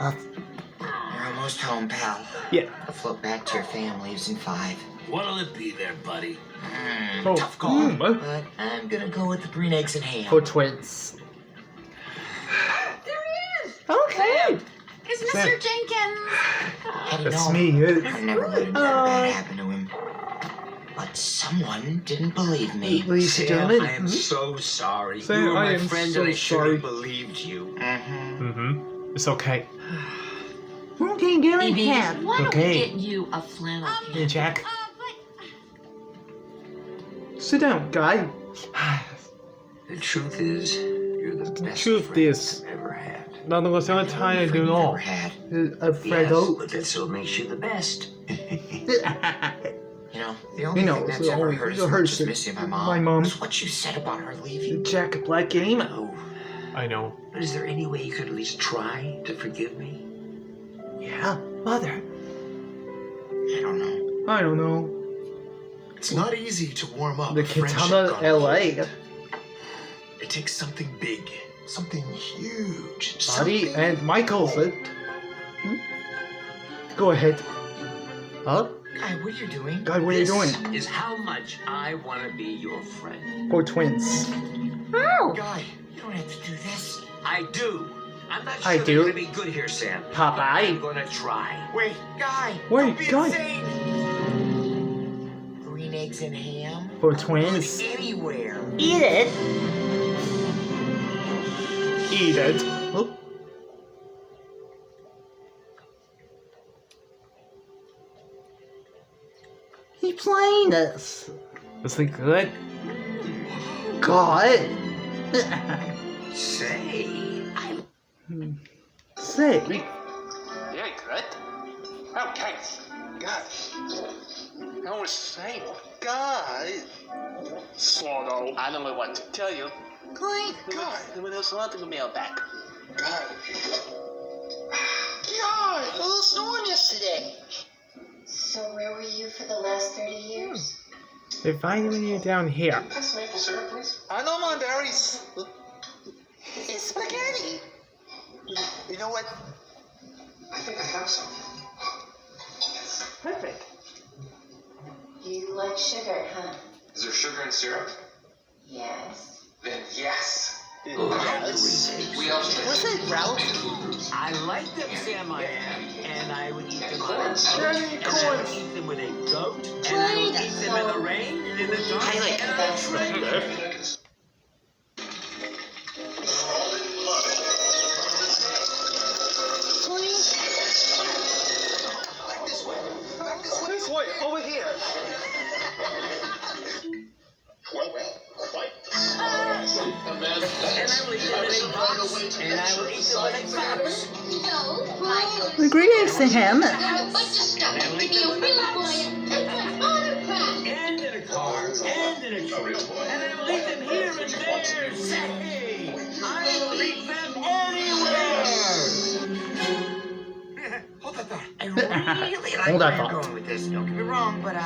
You're almost home, pal. Yeah. I'll float back to your family leaves in 5. What'll it be there, buddy? Tough call, but I'm gonna go with the green eggs and ham. For twins. There he is! Okay. It's Mr. Jenkins! How do you That's know? me. I've never let anything bad happen to him. But someone didn't believe me. Ladies and Sam, gentlemen. I am so sorry. Sam, you were I my am friend so and I should sorry. have believed you. It's okay. Okay, give me Evie, half. why don't Okay. we get you a flannel Hey, cake? Jack. Sit down, guy. The truth is, you're the best truth friend is- I've ever had. None of us are tired Friend at you've all. ever had. Alfredo. Yes, but that still makes you the best. You know, the only thing that's ever hurt us much as missing my mom was what you said about her leaving. Jack, Black Game. Oh, I know. but is there any way you could at least try to forgive me? Yeah, Mother. I don't know. I don't know. It's not easy to warm up The a friendship Katana gone LA. cold. It takes something big, something huge. Buddy something- and Michael said. Go ahead. Huh? Guy, what are you doing? Guy, what are you doing? This is how much I want to be your friend. For twins. Guy, you don't have to do this. I do. I'm not sure I you're do. going to be good here, Sam. Popeye. But I'm going to try. Wait, Guy! Wait, don't be Guy. insane! Green eggs and ham? For Good twins. anywhere. Eat it. Eat it. Oh. He's playing this. Is it good? God. Say, I Say. Very good. Okay. Guys. I was saying, guys. Swallow. I don't know what to tell you. Great. God. There's nothing to mail back. God. God, a little storm yesterday. So where were you for the last 30 years? They're finding you down here. Pass maple syrup, please. I know my berries. It's spaghetti. You know what? I think I have some. Perfect. You like sugar, huh? Is there sugar in syrup? Yes. Then yes. Yes. We also Was it Ralph? I like them, Sam, I am. And I would eat them on a Johnny and I would eat them with a goat. And I would eat them in the rain and in the dark. I like and the on a best. train. This way, over here. And I will eat them in a box. And I will eat them in a box. No, Michael. The green eggs to him. Got a bunch of stuff to be a real boy. It's an autocrat. And in a car. And in a tree. And I will eat them here and there. Say, I will eat them anywhere. Hold that thought. I really like Hold where that you're thought. going with this. Don't get me wrong, but